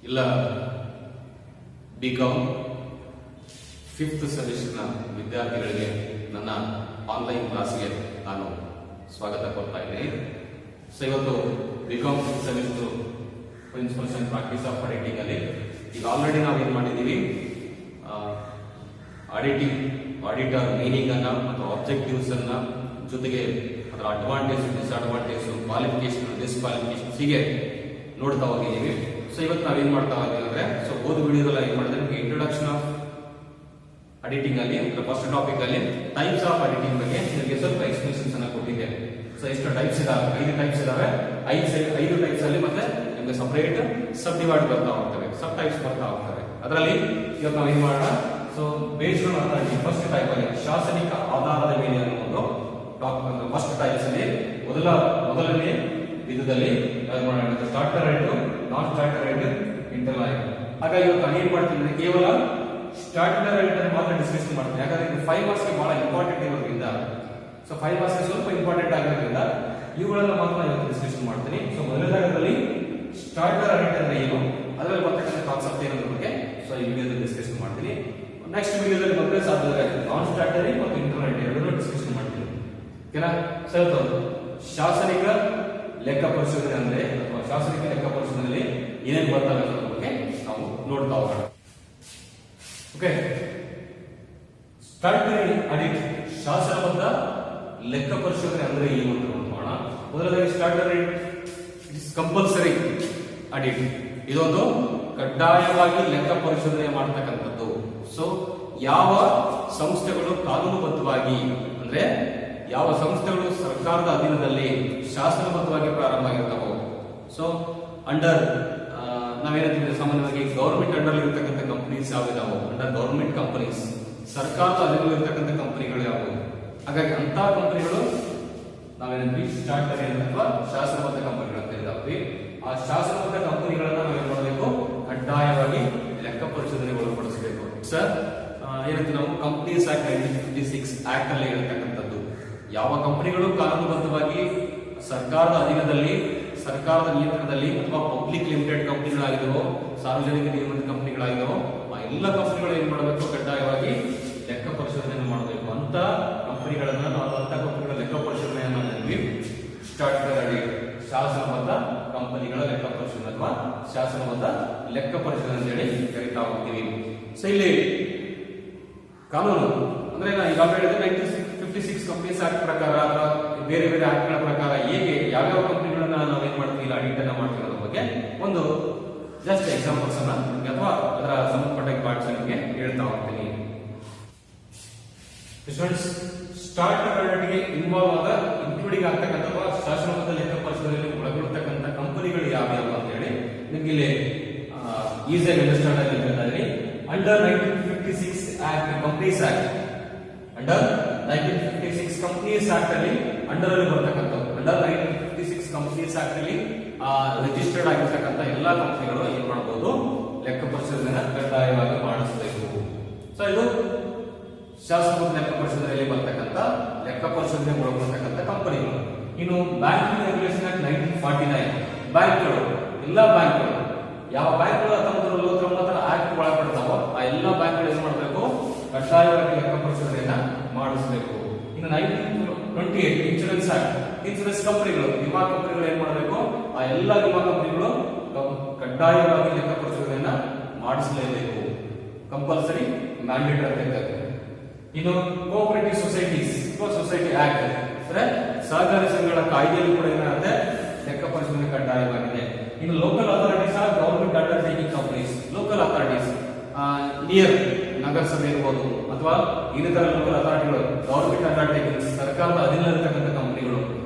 ಎಲ್ಲ BCom 5th ಸೆಮಿಸ್ಟರ್ನ ವಿದ್ಯಾರ್ಥಿಗಳಿಗೆ ನನ್ನ ಆನ್ಲೈನ್ ಕ್ಲಾಸ್ಗೆ ನಾನು ಸ್ವಾಗತ ಕೋರ್ತಾ ಇದ್ದೀನಿ. ಸೊ ಇವತ್ತು BCom 5th semester principles and practice of auditing ಅಲ್ಲಿ ಈಗ ಆಲ್ರೆಡಿ ನಾವು ಏನ್ ಮಾಡಿದ್ದೀವಿ, ಆಡಿಟರ್ ಮೀನಿಂಗ್ ಅನ್ನ ಮತ್ತು ಆಬ್ಜೆಕ್ಟಿವ್ಸ್ ಅನ್ನ ಜೊತೆಗೆ ಅದರ ಅಡ್ವಾಂಟೇಜ್, ಡಿಸ್ಅಡ್ವಾಂಟೇಜ್, ಕ್ವಾಲಿಫಿಕೇಶನ್, ಡಿಸ್ಕ್ವಾಲಿಫಿಕೇಶನ್ ಹೀಗೆ ನೋಡ್ತಾ ಹೋಗಿದ್ದೀವಿ. ಸೊ ಇವತ್ತು ನಾವೇನ್ ಮಾಡ್ತಾ ಹೋಗಿದ್ದೀವಿ ಅಂದ್ರೆ, ಸೊ ಓದ್ ವಿಡಿಯೋದಲ್ಲಿ ಏನ್ ಮಾಡಿದ್ರೆ ನಿಮಗೆ ಇಂಟ್ರೊಡಕ್ಷನ್ ಆಫ್ ಅಡಿಟಿಂಗ್ ಅಲ್ಲಿ ಫಸ್ಟ್ ಟಾಪಿಕ್ ಅಲ್ಲಿ ಟೈಪ್ಸ್ ಆಫ್ ಅಡಿಟಿಂಗ್ ಬಗ್ಗೆ ನಿಮಗೆ ಸ್ವಲ್ಪ ಎಕ್ಸ್ಪ್ಲೇಷನ್ಸ್ ಅನ್ನ ಕೊಟ್ಟಿದ್ದೇನೆ. ಸೊ ಎಷ್ಟು ಟೈಪ್ಸ್ ಇದಾವೆ, 5 ಟೈಪ್ಸ್ ಇದಾವೆ. 5 ಟೈಪ್ಸ್ ಅಲ್ಲಿ ಮತ್ತೆ ನಿಮಗೆ ಸಪರೇಟ್ ಸಬ್ ಡಿವೈಡ್ ಬರ್ತಾ ಹೋಗ್ತವೆ, ಸಬ್ ಟೈಪ್ಸ್ ಬರ್ತಾ ಹೋಗ್ತವೆ. ಅದರಲ್ಲಿ ಇವತ್ತು ನಾವು ಏನ್ ಮಾಡೋಣ, so based on authority first type ಅಲ್ಲಿ ಶಾಸನಿಕ ಆಧಾರದ ಮೇಲೆ ಅನ್ನೋ ಒಂದು ಫಸ್ಟ್ ಟೈಪ್ಸ್ ಅಲ್ಲಿ ಮೊದಲನೇ ವಿಧದಲ್ಲಿ ಸ್ಟಾರ್ಟರ್ ರೈಟ್, ನಾನ್ ಸ್ಟಾರ್ಟರ್ ರೈಟ್, ಇಂಟರ್ಲೈನ್. ಹಾಗಾಗಿ ಇವತ್ತು ನಾನು ಏನ್ ಮಾಡ್ತೀನಿ, ಕೇವಲ ಸ್ಟಾರ್ಟರ್ ರೈಟ್ ಅನ್ನು ಮಾತ್ರ ಡಿಸ್ಕಷನ್ ಮಾಡ್ತೀನಿ. ಯಾಕಂದ್ರೆ ಇದು 5 ಮಾರ್ಕ್ಸ್ ಗೆ ಬಹಳ ಇಂಪಾರ್ಟೆಂಟ್ ಇರೋದ್ರಿಂದ, ಸೊ 5 ಮಾರ್ಕ್ಸ್ ಗೆ ಸ್ವಲ್ಪ ಇಂಪಾರ್ಟೆಂಟ್ ಆಗಿರೋದ್ರಿಂದ ಇವುಗಳನ್ನ ಮಾತ್ರ ಇವತ್ತು ಡಿಸ್ಕಷನ್ ಮಾಡ್ತೀನಿ. ಸೊ ಮೊದಲನೇದಾಗದಲ್ಲಿ ಸ್ಟಾರ್ಟರ್ ರೈಟ್ ಅಂದ್ರೆ ಏನು, ಅದರಲ್ಲಿ ಬರ್ತಕ್ಕಂಥ ಕಾನ್ಸೆಪ್ಟ್ ಏನಂದ್ರ ಬಗ್ಗೆ ಸೊ ಈ ವಿಡಿಯೋದಲ್ಲಿ ಡಿಸ್ಕಷನ್ ಮಾಡ್ತೀನಿ. ನೆಕ್ಸ್ಟ್ ವಿಡಿಯೋದಲ್ಲಿ ಮತ್ತೆ ಸಾಧ್ಯ ನಾನ್ ಸ್ಟಾರ್ಟರಿ ಮತ್ತು ಇಂಟರ್ಲೈನ್ ಎರಡನ್ನೂ ಡಿಸ್ಕಷನ್ ಮಾಡ್ತೀನಿ. ಓಕೆನಾ? ಸರ್, ಶಾಸನಿಕ ಲೆಕ್ಕ ಪರಿಶೋಧನೆ ಅಂದ್ರೆ ಅಥವಾ ಶಾಸನಿಕ ಲೆಕ್ಕ ಪರಿಶೋಧನೆಯಲ್ಲಿ ಏನೇನು ಬರ್ತವೆ ಅನ್ನೋದ್ರ ಬಗ್ಗೆ ನಾವು ನೋಡ್ತಾ ಹೋಗೋಣ. ಓಕೆ, ಸ್ಟಾರ್ಟರಿ ಆಡಿಟ್ ಶಾಸನಬದ್ಧ ಲೆಕ್ಕ ಪರಿಶೋಧನೆ ಅಂದ್ರೆ ಏನು ಅಂತ ನೋಡೋಣ. ಮೊದಲನೇದಾಗಿ ಸ್ಟಾರ್ಟರಿ ಇಟ್ಸ್ ಕಂಪಲ್ಸರಿ ಆಡಿಟ್, ಇದೊಂದು ಕಡ್ಡಾಯವಾಗಿ ಲೆಕ್ಕ ಪರಿಶೋಧನೆ ಮಾಡತಕ್ಕಂಥದ್ದು. ಸೊ ಯಾವ ಸಂಸ್ಥೆಗಳು ಕಾನೂನುಬದ್ಧವಾಗಿ ಅಂದ್ರೆ ಯಾವ ಸಂಸ್ಥೆಗಳು ಸರ್ಕಾರದ ಅಧೀನದಲ್ಲಿ ಶಾಸನಬದ್ಧವಾಗಿ ಪ್ರಾರಂಭ ಆಗಿರ್ತಾವೋ, ಸೊ ಅಂಡರ್ ನಾವೇನಂತೀವಿ ಸಾಮಾನ್ಯವಾಗಿ ಗವರ್ಮೆಂಟ್ ಅಂಡರ್ ಇರತಕ್ಕಂಥ ಕಂಪನೀಸ್ ಯಾವ್ದಾವೋ, ಅಂಡರ್ ಗವರ್ಮೆಂಟ್ ಕಂಪನೀಸ್, ಸರ್ಕಾರದ ಅಧೀನದಲ್ಲಿರ್ತಕ್ಕಂಥ ಕಂಪನಿಗಳು ಯಾವುವು. ಹಾಗಾಗಿ ಅಂತ ಕಂಪನಿಗಳು ನಾವೇನಂತೀವಿ ಸ್ಟಾರ್ಟರಿ ಅಥವಾ ಶಾಸನಬದ್ಧ ಕಂಪನಿಗಳು ಅಂತ ಇದ್ದಾವೆ. ಆ ಶಾಸನಬದ್ಧ ಕಂಪನಿಗಳನ್ನ ನಾವೇನ್ ಮಾಡಬೇಕು, ಕಡ್ಡಾಯವಾಗಿ ಲೆಕ್ಕ ಪರಿಶೋಧನೆಗೆ ಒಳಪಡಿಸಬೇಕು. ಸರ್ ಏನಂತ ನಾವು ಕಂಪನೀಸ್ ಆಕ್ಟ್ 1956 ಆಕ್ಟ್ ಅಲ್ಲಿ ಇರತಕ್ಕಂಥದ್ದು, ಯಾವ ಕಂಪನಿಗಳು ಕಾನೂನುಬದ್ಧವಾಗಿ ಸರ್ಕಾರದ ಅಧೀನದಲ್ಲಿ, ಸರ್ಕಾರದ ನಿಯಂತ್ರಣದಲ್ಲಿ ಅಥವಾ ಪಬ್ಲಿಕ್ ಲಿಮಿಟೆಡ್ ಕಂಪನಿಗಳಾಗಿದ್ದಾವೋ, ಸಾರ್ವಜನಿಕ ನಿಯಮಿತ ಕಂಪನಿಗಳಾಗಿದ್ದಾವೋ, ಆ ಎಲ್ಲ ಕಂಪನಿಗಳು ಏನ್ ಮಾಡಬೇಕು, ಕಡ್ಡಾಯವಾಗಿ ಲೆಕ್ಕ ಪರಿಶೋಧನೆಯನ್ನು ಮಾಡಬೇಕು. ಅಂತ ಕಂಪನಿಗಳನ್ನ ನಾವು ಅಂತ ಕಂಪನಿಗಳ ಲೆಕ್ಕ ಪರಿಶೋಧನೆಯನ್ನ ಸ್ಟಾರ್ಟರ್ ಆಡಿಟ್, ಶಾಸನಬದ್ಧ ಕಂಪನಿಗಳ ಲೆಕ್ಕ ಪರಿಶೋಧನೆ ಅಥವಾ ಶಾಸನಬದ್ಧ ಲೆಕ್ಕ ಪರಿಶೋಧನೆ ಅಂತ ಹೇಳಿ ಕರೀತಾ ಹೋಗ್ತೀವಿ. ಸೊ ಇಲ್ಲಿ ಕಾನೂನು ಅಂದ್ರೆ ಈಗ ಹೇಳಿದ್ರೆ 1956 ಕಂಪನೀಸ್ ಆಕ್ಟ್ ಪ್ರಕಾರ ಅಥವಾ ಬೇರೆ ಬೇರೆ ಆಕ್ಟ್ಗಳ ಪ್ರಕಾರ ಹೇಗೆ ಯಾವ್ಯಾವ ಕಂಪನಿಗಳನ್ನ ನಾವೇನ್ ಮಾಡ್ತೀವಿ, ಆಡಿಟ್ ಅನ್ನ ಮಾಡ್ತೀವಿ ಅನ್ನೋ ಬಗ್ಗೆ ಒಂದು ಜಸ್ಟ್ ಎಕ್ಸಾಂಪಲ್ಸ್ ಅನ್ನ ಅಥವಾ ಅದರ ಸಂಬಂಧಪಟ್ಟ ಪಾರ್ಟ್ಸ್ ನಿಮಗೆ ಹೇಳ್ತಾ ಹೋಗ್ತೀನಿ. ಸ್ಟೂಡೆಂಟ್ಸ್, ಸ್ಟಾರ್ಟರ್ ಆಡಿಟ್ಗೆ ಇನ್ವಾಲ್ವ್ ಆದ ಇನ್ಕ್ಲೂಡಿಂಗ್ ಆಗ್ತಕ್ಕಂಥ ಶಾಸನಬದ್ಧ ಲೆಕ್ಕ ಪರಿಶೋಧನೆಯಲ್ಲಿ ಒಳಗೊಳ್ಳತಕ್ಕಂಥ ಕಂಪನಿಗಳು ಯಾವ್ಯಾವ ಅಂತ ಹೇಳಿ ನಿಮ್ಗೆ ಇಲ್ಲಿ ಈಸಿಯಾಗಿ ಅಂಡರ್ಸ್ಟ್ಯಾಂಡ್ ಆಗಿ ಹೇಳ್ತಾ ಇದ್ದೀನಿ. Under 1956 act, companies act, under 1956 companies act ಅಲ್ಲಿ ಅಂಡರ್ ಅಲ್ಲಿ ಬರ್ತಕ್ಕಂಥದ್ದು, ಅಂಡರ್ 1956 ಕಂಪನೀಸ್ ಆಕ್ಟ್ ಅಲ್ಲಿ ರಿಜಿಸ್ಟರ್ಡ್ ಆಗಿರ್ತಕ್ಕಂಥ ಎಲ್ಲಾ ಕಂಪನಿಗಳು ಏನ್ ಮಾಡಬಹುದು, ಲೆಕ್ಕ ಪರಿಶೋಧನೆ ಕಡ್ಡಾಯವಾಗಿ ಮಾಡಿಸಬೇಕು. ಸೊ ಇದು ಶಾಸನಬದ್ಧ ಲೆಕ್ಕ ಪರಿಶೋಧನೆಯಲ್ಲಿ ಬರ್ತಕ್ಕಂಥ ಲೆಕ್ಕ ಪರಿಶೋಧನೆ ಒಳಗೊಳ್ಳತಕ್ಕಂಥ ಕಂಪನಿಗಳು. ಇನ್ನು ಬ್ಯಾಂಕಿಂಗ್ ರೆಗ್ಯುಲೇಷನ್ ಆಕ್ಟ್ 1949, ಬ್ಯಾಂಕ್ಗಳು, ಎಲ್ಲಾ ಬ್ಯಾಂಕ್ಗಳು, ಯಾವ ಬ್ಯಾಂಕ್ಗಳು 1949 ಆಕ್ಟ್ ಒಳಪಡ್ತಾವೋ ಆ ಎಲ್ಲಾ ಬ್ಯಾಂಕ್ಗಳು ಏನ್ ಮಾಡಬೇಕು, ಕಡ್ಡಾಯವಾಗಿ ಲೆಕ್ಕ ಪರಿಶೋಧನೆಯನ್ನ ಮಾಡಿಸಬೇಕು. ಇನ್ನು 1928 ಇನ್ಶೂರೆನ್ಸ್ ಆಕ್ಟ್, ಇನ್ಶೂರೆನ್ಸ್ ಕಂಪನಿಗಳು, ವಿಮಾ ಕಂಪನಿಗಳು ಏನ್ ಮಾಡಬೇಕು, ಆ ಎಲ್ಲಾ ವಿಮಾ ಕಂಪನಿಗಳು ಕಡ್ಡಾಯವಾಗಿ ಲೆಕ್ಕ ಪರಿಶೋಧನೆಯನ್ನ ಮಾಡಿಸಲೇಬೇಕು, ಕಂಪಲ್ಸರಿ ಮ್ಯಾಂಡೇಟರಿ ಅಂತ ಹೇಳ್ತಾರೆ. ಇನ್ನು ಕೋಆಪರೇಟಿವ್ ಸೊಸೈಟೀಸ್, ಸೊಸೈಟಿ ಆಕ್ಟ್ ಅಂದ್ರೆ ಸಹಕಾರಿ ಸಂಘಗಳ ಕಾಯ್ದೆಯಲ್ಲಿ ಕೂಡ ಏನಾಗುತ್ತೆ, ಲೆಕ್ಕ ಪರಿಶೋಧನೆ ಕಡ್ಡಾಯವಾಗಿದೆ. ಇನ್ನು local authorities or government undertaking companies, local authorities near ನಗರಸಭೆ ಇರಬಹುದು ಅಥವಾ ಇನ್ನಿತರ ಲೋಕಲ್ ಅಥಾರಿಟಿಗಳು, ಗವರ್ಮೆಂಟ್ ಅಂಡರ್ಟೇಕಿಂಗ್ ಸರ್ಕಾರದ ಅಧೀನದಲ್ಲಿರ್ತಕ್ಕಂಥ ಕಂಪನಿಗಳು,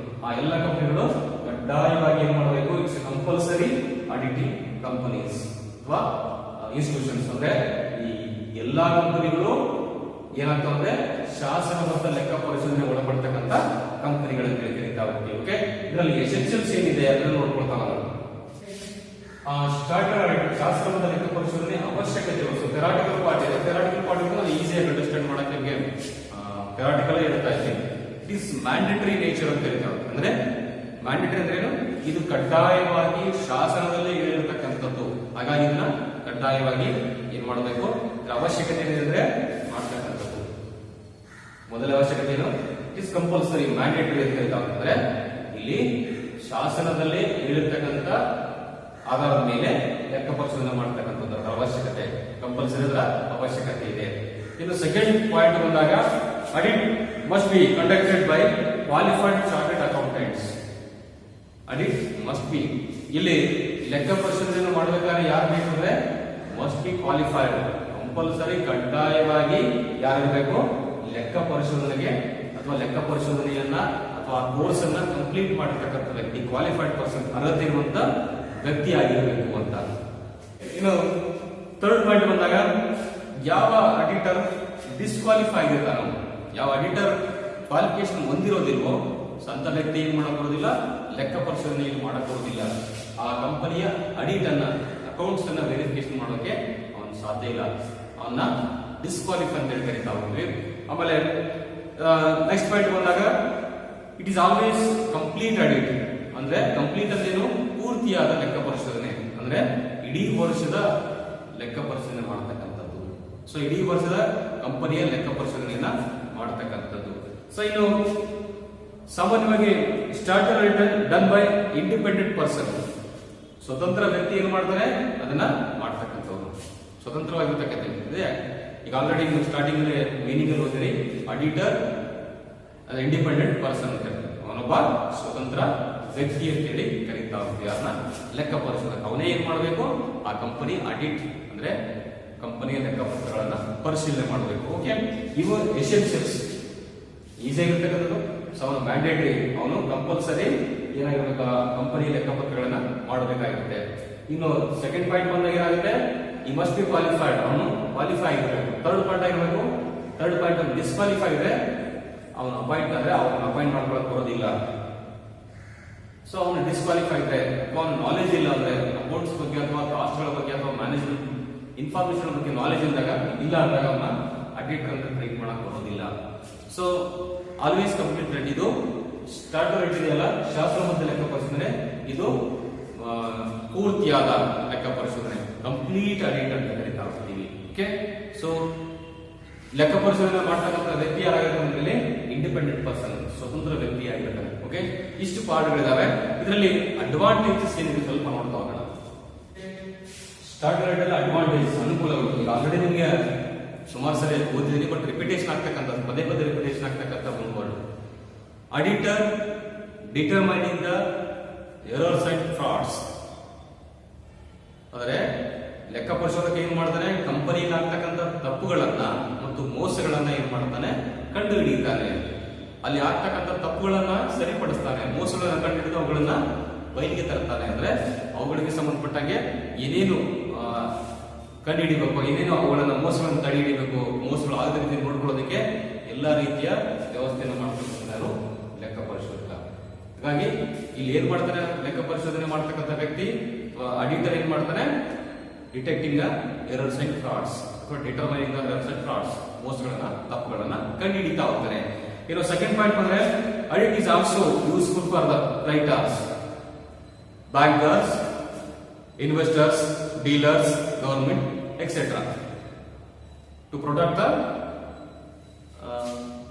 ಆ ಎಲ್ಲ ಕಂಪನಿಗಳು ಕಡ್ಡಾಯವಾಗಿ ಏನ್ ಮಾಡಬೇಕು, ಇಟ್ಸ್ ಕಂಪಲ್ಸರಿ ಆಡಿಟಿಂಗ್ ಕಂಪನೀಸ್ ಅಥವಾ ಇನ್ಸ್ಟಿಟ್ಯೂಷನ್ಸ್. ಅಂದ್ರೆ ಈ ಎಲ್ಲಾ ಕಂಪನಿಗಳು ಏನಂತ ಅಂದ್ರೆ ಶಾಸನಬದ್ಧ ಲೆಕ್ಕ ಪರಿಶೋಧನೆ ಒಳಪಡ್ತಕ್ಕಂಥ ಕಂಪನಿಗಳನ್ನು ಕರೀತಾ ಹೋಗ್ತೀವಿ. ಓಕೆ, ಇದರಲ್ಲಿ ಎಸೆನ್ಷಿಯಲ್ಸ್ ಏನಿದೆ ಅದನ್ನು ನೋಡ್ಕೊಳ್ತಾ ಹೋಗೋಣ. ಸ್ಟಾರ್ಟರ್ ಆಡಿಟ್ ಶಾಸನಬದ್ಧ ಲೆಕ್ಕ ಪರಿಶೋಧನೆ ಅವಶ್ಯಕತೆ, ಥೆರಾಟಿಕಲ್ ಪಾರ್ಟ್ ಇದೆ. ಥೆರಾಟಿಕಲ್ ಪಾರ್ಟ್ ನಾನು ಈಸಿಯಾಗಿ ಅಂಡರ್ಸ್ಟ್ಯಾಂಡ್ ಮಾಡಕ್ಕೆ ನಿಮಗೆ ಥೆರಾಟಿಕಲ್ ಹೇಳ್ತಾ ಇದ್ದೀನಿ. ಇಟ್ ಇಸ್ ಮ್ಯಾಂಡೇಟರಿ ನೇಚರ್ ಅಂತ ಹೇಳ್ತಾರೆ. ಅಂದ್ರೆ ಮ್ಯಾಂಡೇಟರಿ ಅಂದ್ರೆ ಏನು, ಇದು ಕಡ್ಡಾಯವಾಗಿ ಶಾಸನದಲ್ಲೇ ಹೇಳಿರ್ತಕ್ಕಂಥದ್ದು. ಹಾಗಾಗಿ ಇದನ್ನ ಕಡ್ಡಾಯವಾಗಿ ಏನ್ ಮಾಡಬೇಕು, ಅವಶ್ಯಕತೆ ಏನಿದ್ರೆ ಮಾಡ್ತಕ್ಕಂಥದ್ದು. ಮೊದಲ ಅವಶ್ಯಕತೆ ಏನು, ಇಟ್ ಇಸ್ ಕಂಪಲ್ಸರಿ, ಮ್ಯಾಂಡೇಟರಿ ಅಂತ ಕರೀತಾವೆ. ಅಂದ್ರೆ ಇಲ್ಲಿ ಶಾಸನದಲ್ಲಿ ಹೇಳಿರ್ತಕ್ಕಂಥ ಆಧಾರದ ಮೇಲೆ ಲೆಕ್ಕ ಪರಿಶೋಧನೆ ಮಾಡ್ತಕ್ಕಂಥದ್ದು ಅವಶ್ಯಕತೆ, ಕಂಪಲ್ಸರಿ ಅದರ ಅವಶ್ಯಕತೆ ಇದೆ. ಇನ್ನು ಸೆಕೆಂಡ್ ಪಾಯಿಂಟ್ ಬಂದಾಗ audit must be conducted by qualified chartered accountants. Audit must be, ಇಲ್ಲಿ ಲೆಕ್ಕ ಪರಿಶೋಧನೆ ಮಾಡಬೇಕಾದ್ರೆ ಯಾರು ಬೇಕು ಅಂದ್ರೆ ಮಸ್ಟ್ ಬಿ ಕ್ವಾಲಿಫೈಡ್, ಕಂಪಲ್ಸರಿ ಕಡ್ಡಾಯವಾಗಿ ಯಾರಿರಬೇಕು, ಲೆಕ್ಕ ಪರಿಶೋಧನೆಗೆ ಅಥವಾ ಲೆಕ್ಕ ಪರಿಶೋಧನೆಯನ್ನ ಅಥವಾ ಕೋರ್ಸ್ ಅನ್ನ ಕಂಪ್ಲೀಟ್ ಮಾಡಿರ್ತಕ್ಕಂಥ ವ್ಯಕ್ತಿ, ಕ್ವಾಲಿಫೈಡ್ ಪರ್ಸನ್, ಅರ್ಹತೆ ಇರುವಂತ ವ್ಯಕ್ತಿ ಆಗಿರಬೇಕು ಅಂತ. ಇನ್ನು ಥರ್ಡ್ ಪಾಯಿಂಟ್ ಬಂದಾಗ ಯಾವ ಆಡಿಟರ್ ಡಿಸ್ಕ್ವಾಲಿಫೈ ಆಗಿರ್ತಾನೋ, ಯಾವ ಆಡಿಟರ್ ಕ್ವಾಲಿಫಿಕೇಶನ್ ಹೊಂದಿರೋದಿಲ್ವೋ ಸ್ವಂತ ವ್ಯಕ್ತಿ ಏನ್ ಮಾಡಕ್ ಬರೋದಿಲ್ಲ, ಲೆಕ್ಕ ಪರಿಶೋಧನೆ ಮಾಡಕ್ ಬರೋದಿಲ್ಲ. ಆ ಕಂಪನಿಯ ಆಡಿಟ್ ಅನ್ನ, ಅಕೌಂಟ್ಸ್ ಅನ್ನ ವೆರಿಫಿಕೇಶನ್ ಮಾಡೋಕೆ ಅವನು ಸಾಧ್ಯ ಇಲ್ಲ, ಅವನ್ನ ಡಿಸ್ಕ್ವಾಲಿಫೈ ಅಂತ ಹೇಳಿ ಕರೀತಾ ಹೋಗ್ತೀವಿ. ಆಮೇಲೆ ನೆಕ್ಸ್ಟ್ ಪಾಯಿಂಟ್ ಬಂದಾಗ it is always complete audit, ಅಂದ್ರೆ ಕಂಪ್ಲೀಟ್ ಅಂದ್ರೇನು, ಪೂರ್ತಿಯಾದ ಲೆಕ್ಕ ಪರಿಶೋಧನೆ, ಅಂದ್ರೆ ಇಡೀ ವರ್ಷದ ಲೆಕ್ಕ ಪರಿಶೋಧನೆ ಮಾಡತಕ್ಕಂಥದ್ದು. ಸೊ ಇಡೀ ವರ್ಷದ ಕಂಪನಿಯ ಲೆಕ್ಕ ಪರಿಶೋಧನೆಯನ್ನ ಮಾಡತಕ್ಕಂಥದ್ದು. ಸೊ ಇನ್ನು ಸಾಮಾನ್ಯವಾಗಿ starter return done by independent person, ಸ್ವತಂತ್ರ ವ್ಯಕ್ತಿ ಏನ್ ಮಾಡ್ತಾನೆ ಅದನ್ನ ಮಾಡ್ತಕ್ಕಂಥವ್ರು, ಸ್ವತಂತ್ರವಾಗಿರ್ತಕ್ಕಂಥ. ಈಗ ಆಲ್ರೆಡಿ ನೀವು ಸ್ಟಾರ್ಟಿಂಗ್ ಅಲ್ಲಿ ಮೀನಿಂಗ್ ಅಲ್ಲಿ ಓದಿರಿ, ಆಡಿಟರ್ ಇಂಡಿಪೆಂಡೆಂಟ್ ಪರ್ಸನ್ ಅಂತ ಹೇಳಿ, ಅವನೊಬ್ಬ ಸ್ವತಂತ್ರ ವ್ಯಕ್ತಿ ಅಂತೇಳಿ ಕರೀತಾ ಹೋಗ್ತೀವಿ. ಅದನ್ನ ಲೆಕ್ಕ ಪರಿಶೋಧಕ, ಅವನೇ ಏನ್ ಮಾಡಬೇಕು, ಆ ಕಂಪನಿ ಆಡಿಟ್ ಅಂದ್ರೆ ಕಂಪನಿಯ ಲೆಕ್ಕಪತ್ರಗಳನ್ನ ಪರಿಶೀಲನೆ ಮಾಡಬೇಕು. ಓಕೆ, ಇವು ಎಸೆನ್ಷಿಯಲ್ಸ್, ಈಸಿ ಆಗಿರ್ತಕ್ಕಂಥದ್ದು. ಸೊ ಅವನು ಮ್ಯಾಂಡೇಟರಿ, ಅವನು ಕಂಪಲ್ಸರಿ ಏನಾಗಿರ್ಬೇಕು, ಕಂಪನಿಯ ಲೆಕ್ಕಪತ್ರಗಳನ್ನ ಮಾಡಬೇಕಾಗುತ್ತೆ. ಇನ್ನು ಸೆಕೆಂಡ್ ಪಾಯಿಂಟ್ ಬಂದಾಗ ಏನಾಗುತ್ತೆ, ಈ ಮಸ್ಟ್ ಬಿ ಕ್ವಾಲಿಫೈಡ್, ಅವನು ಕ್ವಾಲಿಫೈ ಆಗಿರ್ಬೇಕು. ಥರ್ಡ್ ಪಾಯಿಂಟ್ ಆಗಿರ್ಬೇಕು, ಥರ್ಡ್ ಪಾಯಿಂಟ್ ಡಿಸ್ಕ್ವಾಲಿಫೈ ಇದ್ರೆ ಅವನು ಅಪಾಯಿಂಟ್ ಆದ್ರೆ ಅವನ ಅಪಾಯಿಂಟ್ ಮಾಡ್ಕೊಳಕ್ ಬರೋದಿಲ್ಲ. ಸೊ ಅವನು ಡಿಸ್ಕ್ವಾಲಿಫೈ ಇದ್ರೆ ಅಥವಾ ಅವನ ನಾಲೆಜ್ ಇಲ್ಲ ಅಂದ್ರೆ, ಅಕೌಂಟ್ಸ್ ಬಗ್ಗೆ ಅಥವಾ ಕಾಸ್ಟ್ಗಳ ಬಗ್ಗೆ ಅಥವಾ ಮ್ಯಾನೇಜ್ಮೆಂಟ್ ಇನ್ಫಾರ್ಮೇಶನ್ ಬಗ್ಗೆ ನಾಲೆಜ್ ಇಲ್ಲ ಅಂದಾಗ ಅವನ್ನ ಆಡಿಟರ್ ಅಂತ ಟ್ರೀಟ್ ಮಾಡಕ್ ಬರೋದಿಲ್ಲ. ಸೊ ಆಲ್ವೇಸ್ ಕಂಪ್ಲೀಟ್, ಇದು ಸ್ಟಾರ್ಟರ್ ರೇಟ್ ಇದೆಯಲ್ಲ, ಶಾಸ್ತ್ರಬದ್ಧ ಲೆಕ್ಕ ಪರಿಶೋಧನೆ, ಇದು ಪೂರ್ತಿಯಾದ ಲೆಕ್ಕ ಪರಿಶೋಧನೆ, ಕಂಪ್ಲೀಟ್ ಆಡಿಟ್ ಅಂತ ಕರೀತಾ ಹೋಗ್ತೀವಿ. ಓಕೆ, ಸೊ ಲೆಕ್ಕ ಪರಿಶೋಧನೆ ಮಾಡ್ತಕ್ಕಂಥ ವ್ಯಕ್ತಿ ಯಾರಾಗಿರ್ತಾನೆ, ಇಂಡಿಪೆಂಡೆಂಟ್ ಪರ್ಸನ್, ಸ್ವತಂತ್ರ ವ್ಯಕ್ತಿ ಆಗಿರ್ತಾನೆ. ಓಕೆ, ಇಷ್ಟು ಪಾಠಗಳಿದಾವೆ. ಇದರಲ್ಲಿ ಅಡ್ವಾಂಟೇಜಸ್ ಏನಿದೆ ಸ್ವಲ್ಪ ನೋಡ್ತಾ ಹೋಗೋಣ. ಸ್ಟಾರ್ಟರ್ ರೇಟ್ ಅಲ್ಲಿ ಅಡ್ವಾಂಟೇಜ್, ಅನುಕೂಲಗಳು ಈಗ ಆಲ್ರೆಡಿ ನಿಮಗೆ ಸುಮಾರು ಸರಿ ಓದಿದ್ದೀನಿ, ಬಟ್ ರಿಪಿಟೇಷನ್ ಆಗ್ತಕ್ಕಂಥದ್ದು, ಪದೇ ಪದೇ ರಿಪಿಟೇಷನ್ ಆಗ್ತಕ್ಕಂಥ ಒಂದು word. Auditor determining the errors and frauds, ಅಂದ್ರೆ ಲೆಕ್ಕ ಪರಿಶೋಧಕ ಏನ್ ಮಾಡ್ತಾನೆ, ಕಂಪನಿಯಲ್ಲಿ ಆಗ್ತಕ್ಕಂಥ ತಪ್ಪುಗಳನ್ನ ಮತ್ತು ಮೋಸಗಳನ್ನ ಏನ್ ಮಾಡ್ತಾನೆ, ಕಂಡು ಹಿಡಿತಾನೆ. ಅಲ್ಲಿ ಆಗ್ತಕ್ಕಂಥ ತಪ್ಪುಗಳನ್ನ ಸರಿಪಡಿಸ್ತಾನೆ, ಮೋಸಗಳನ್ನ ಕಂಡು ಹಿಡಿದು ಅವುಗಳನ್ನ ಬಯಲಿಗೆ ತರ್ತಾನೆ. ಅಂದ್ರೆ ಅವುಗಳಿಗೆ ಸಂಬಂಧಪಟ್ಟಂಗೆ ಏನೇನು ಕಂಡು ಹಿಡಿಬೇಕು, ಏನೇನು ಅವುಗಳನ್ನ ಮೋಸಗಳನ್ನು ತಡೆ ಹಿಡಿಬೇಕು, ಮೋಸಗಳು ಆಗದ ರೀತಿ ನೋಡ್ಕೊಳ್ಳೋದಕ್ಕೆ ಎಲ್ಲಾ ರೀತಿಯ ವ್ಯವಸ್ಥೆಯನ್ನು ಮಾಡ್ತಿರ್ತಾರೆ ಲೆಕ್ಕ ಪರಿಶೋಧಕ. ಹಾಗಾಗಿ ಇಲ್ಲಿ ಏನ್ ಮಾಡ್ತಾನೆ, ಲೆಕ್ಕ ಪರಿಶೋಧನೆ ಮಾಡ್ತಕ್ಕಂಥ ವ್ಯಕ್ತಿ ಆಡಿಟರ್ ಏನ್ ಮಾಡ್ತಾನೆ, detecting the errors and frauds ಅಥವಾ determining the errors and frauds, ಮೋಸಗಳನ್ನ ತಪ್ಪುಗಳನ್ನ ಕಂಡು ಹಿಡಿತಾ ಹೋಗ್ತಾನೆ. ಇನ್ನು ಸೆಕೆಂಡ್ ಪಾಯಿಂಟ್ ಬಂದ್ರೆ, audit is also useful for the writers, bankers, investors, dealers, government, etc. to protect the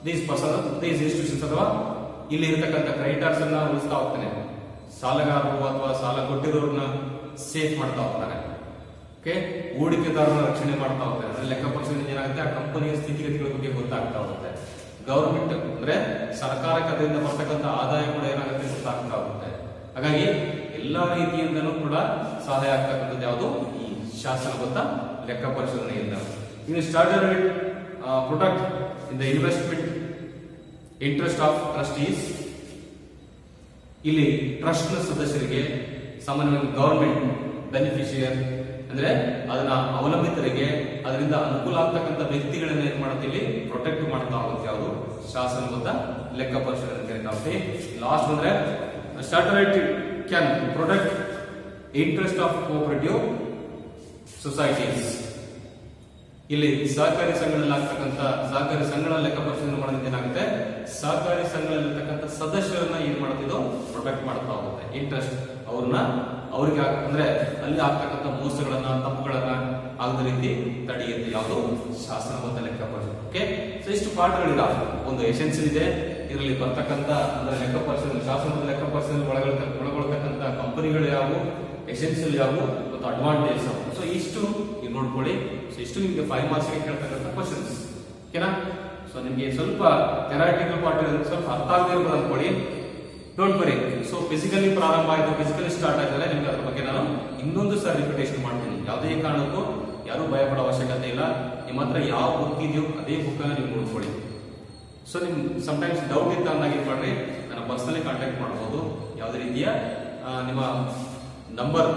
these institutions ಅಥವಾ ಇಲ್ಲಿ ಇರತಕ್ಕಂಥ ಕ್ರೆಡಿಟರ್ಸ್ ಅನ್ನ ಉಳಿಸ್ತಾ ಹೋಗ್ತಾನೆ, ಸಾಲಗಾರರು ಅಥವಾ ಸಾಲ ಕೊಟ್ಟಿರೋರನ್ನ ಸೇಫ್ ಮಾಡ್ತಾ ಹೋಗ್ತಾನೆ. ಓಕೆ, ಹೂಡಿಕೆದಾರರ ರಕ್ಷಣೆ ಮಾಡ್ತಾ ಹೋಗ್ತಾನೆ. ಲೆಕ್ಕ ಪರಿಶೋಧನೆ ಏನಾಗುತ್ತೆ, ಆ ಕಂಪನಿಯ ಸ್ಥಿತಿಗತಿಗಳ ಬಗ್ಗೆ ಗೊತ್ತಾಗ್ತಾ ಹೋಗುತ್ತೆ. ಗವರ್ಮೆಂಟ್ ಅಂದ್ರೆ ಸರ್ಕಾರಕ್ಕೆ ಅದರಿಂದ ಬರ್ತಕ್ಕಂಥ ಆದಾಯ ಕೂಡ ಏನಾಗುತ್ತೆ, ಗೊತ್ತಾಗ್ತಾ ಹೋಗುತ್ತೆ. ಹಾಗಾಗಿ ಎಲ್ಲಾ ರೀತಿಯಿಂದಲೂ ಕೂಡ ಸಹಾಯ ಆಗ್ತಕ್ಕಂಥದ್ದು ಯಾವುದು, ಈ ಶಾಸನಬದ್ಧ ಲೆಕ್ಕ ಪರಿಶೋಧನೆಯಿಂದ. ಇನ್ನು starter protect in the investment interest of trustees, ಇಲ್ಲಿ ಟ್ರಸ್ಟ್ ನ ಸದಸ್ಯರಿಗೆ, ಸಾಮಾನ್ಯವಾಗಿ ಗವರ್ಮೆಂಟ್ ಬೆನಿಫಿಷಿಯರ್ ಅಂದ್ರೆ ಅದನ್ನ ಅವಲಂಬಿತರಿಗೆ, ಅದರಿಂದ ಅನುಕೂಲ ಆಗ್ತಕ್ಕಂಥ ವ್ಯಕ್ತಿಗಳನ್ನ ಏನ್ ಮಾಡುತ್ತೆ, ಪ್ರೊಟೆಕ್ಟ್ ಮಾಡ್ತಾ ಹೋಗುತ್ತೆ ಯಾವುದು, ಶಾಸನಬದ್ಧ ಲೆಕ್ಕ ಪರಿಶೋಧನೆ ಕರೀತಾ ಹೋಗ್ತೀವಿ. ಲಾಸ್ಟ್ ಅಂದ್ರೆ starter can protect interest of cooperative societies, ಇಲ್ಲಿ ಸಹಕಾರಿ ಸಂಘಗಳಲ್ಲಿ ಆಗ್ತಕ್ಕಂಥ ಸಹಕಾರಿ ಸಂಘಗಳ ಲೆಕ್ಕ ಪರಿಶೋಧನೆ ಮಾಡೋದ್ರಿಂದ ಏನಾಗುತ್ತೆ, ಸಹಕಾರಿ ಸಂಘಗಳಲ್ಲಿರ್ತಕ್ಕಂಥ ಸದಸ್ಯರನ್ನ ಏನ್ ಮಾಡ್ತಿದ್ದು, ಪ್ರೊಟೆಕ್ಟ್ ಮಾಡ್ತಾ ಹೋಗುತ್ತೆ. ಇಂಟ್ರೆಸ್ಟ್, ಅವ್ರನ್ನ ಅವ್ರಿಗೆ ಅಂದ್ರೆ ಅಲ್ಲಿ ಆಗ್ತಕ್ಕಂಥ ಮೋಸಗಳನ್ನ ತಪ್ಪುಗಳನ್ನ ಆಗದ ರೀತಿ ತಡೆಯುತ್ತೆ ಯಾವುದು ಶಾಸನಬದ್ಧ ಲೆಕ್ಕ ಪರಿಶೋಧನೆ. ಓಕೆ, ಸೊ ಇಷ್ಟು ಪಾಠಗಳಿದಾವೆ. ಒಂದು ಎಸೆನ್ಷಿಯಲ್ ಇದೆ, ಇದರಲ್ಲಿ ಬರ್ತಕ್ಕಂಥ ಅಂದ್ರೆ ಲೆಕ್ಕ ಪರಿಶೋಧನೆ, ಶಾಸನಬದ್ಧ ಲೆಕ್ಕ ಪರಿಶೋಧನೆ ಒಳಗೊಳ್ತಕ್ಕಂಥ ಕಂಪನಿಗಳು ಯಾವುವು, ಎಸೆನ್ಷಿಯಲ್ ಯಾವುವು ಮತ್ತು ಅಡ್ವಾಂಟೇಜ್. ಸೊ ಇಷ್ಟು ನೀವು ನೋಡ್ಕೊಳ್ಳಿ. ಸೊ ಇಷ್ಟು ನಿಮಗೆ 5 ಮಾರ್ಕ್ಸ್ ಕೇಳ್ತಕ್ಕಂಥ ಕ್ವಶನ್ಸ್. ಓಕೆನಾ? ಸೊ ನಿಮಗೆ ಸ್ವಲ್ಪ ಥೆರಾಟಿಕಲ್ ಪಾರ್ಟ್ ಇರೋದು ಸ್ವಲ್ಪ ಅರ್ಥ ಆಗದೆ ಇರೋದು ಅನ್ಕೊಳ್ಳಿ. Don't worry. ಸೊ ಫಿಸಿಕಲಿ ಪ್ರಾರಂಭ ಆಯಿತು, ಫಿಸಿಕಲಿ ಸ್ಟಾರ್ಟ್ ಆಯ್ತಲ್ಲ, ನಿಮ್ಗೆ ಅದ್ರ ಬಗ್ಗೆ ನಾನು ಇನ್ನೊಂದು ಸರ್ ರಿಪಿಟೇಷನ್ ಮಾಡ್ತೀನಿ. ಯಾವುದೇ ಕಾರಣಕ್ಕೂ ಯಾರು ಭಯ ಪಡೋ ಅವಶ್ಯಕತೆ ಇಲ್ಲ. ನಿಮ್ಮ ಹತ್ರ ಯಾವ ಬುಕ್ ಇದೆಯೋ ಅದೇ ಬುಕ್ ಅನ್ನ ನೀವು ನೋಡ್ಕೊಳ್ಳಿ. ಸೊ ನಿಮ್ ಸಮ್ಟೈಮ್ಸ್ ಡೌಟ್ ಇತ್ತು ಅಂದಾಗ ಏನ್ ಮಾಡ್ರಿ, ನನ್ನ ಪರ್ಸನಲಿ ಕಾಂಟ್ಯಾಕ್ಟ್ ಮಾಡಬಹುದು. ಯಾವುದೇ ರೀತಿಯ ನಿಮ್ಮ ನಂಬರ್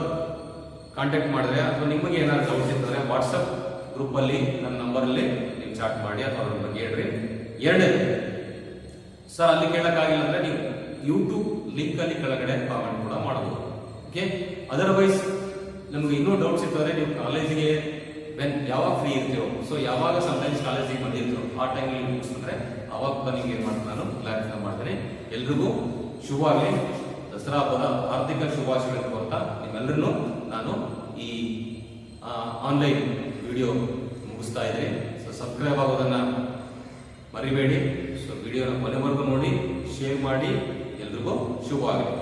ಕಾಂಟ್ಯಾಕ್ಟ್ ಮಾಡಿದ್ರೆ ಅಥವಾ ನಿಮಗೆ ಏನಾದ್ರು ಡೌಟ್ ಇರ್ತದೆ ವಾಟ್ಸ್ಆಪ್ ಗ್ರೂಪ್ ಅಲ್ಲಿ ನನ್ನ ನಂಬರ್ ಅಲ್ಲಿ ನೀವು ಚಾಟ್ ಮಾಡಿ ಅಥವಾ ಅದ್ರ ಬಗ್ಗೆ ಹೇಳ್ರಿ. ಎರಡನೇದು ಸರ್ ಅಲ್ಲಿ ಕೇಳಕ್ಕಾಗಿಲ್ಲ ಅಂದ್ರೆ ನೀವು ಯೂಟ್ಯೂಬ್ ಲಿಂಕ್ ಅಲ್ಲಿ ಕೆಳಗಡೆ ಕಾಮೆಂಟ್ ಕೂಡ ಮಾಡಬಹುದು. ಓಕೆ, ಅದರ್ವೈಸ್ ನಮ್ಗೆ ಇನ್ನೂ ಡೌಟ್ಸ್ ಇರ್ತದೆ, ನೀವು ಕಾಲೇಜಿಗೆ ಯಾವಾಗ ಫ್ರೀ ಇರ್ತೀರೋ, ಸೊ ಯಾವಾಗ ಸಮ್ಟೈಮ್ಸ್ ಕಾಲೇಜಿಗೆ ಬಂದಿರ್ತೀರೋ ಆ ಟೈಮಲ್ಲಿ ಮುಗಿಸಿದ್ರೆ ಅವಾಗ ಕೂಡ ನಿಮ್ಗೆ ಏನ್ ಮಾಡ್ತೀನಿ ನಾನು ಕ್ಲಾರಿಫೈ ಮಾಡ್ತೇನೆ. ಎಲ್ರಿಗೂ ಶುಭವಾಗಲಿ. ದಸರಾ ಹಬ್ಬದ ಆರ್ಥಿಕ ಶುಭಾಶಯಗಳನ್ನು ಕೊಡ್ತಾ ನಿಮ್ಮೆಲ್ಲರನ್ನು ನಾನು ಈ ಆನ್ಲೈನ್ ವಿಡಿಯೋ ಮುಗಿಸ್ತಾ ಇದ್ದೀನಿ. ಸೊ ಸಬ್ಸ್ಕ್ರೈಬ್ ಆಗೋದನ್ನ ಮರಿಬೇಡಿ. ಸೊ ವಿಡಿಯೋನ ಕೊನೆವರೆಗೂ ನೋಡಿ, ಶೇರ್ ಮಾಡಿ. ಎಲ್ರಿಗೂ ಶುಭವಾಗಲಿ.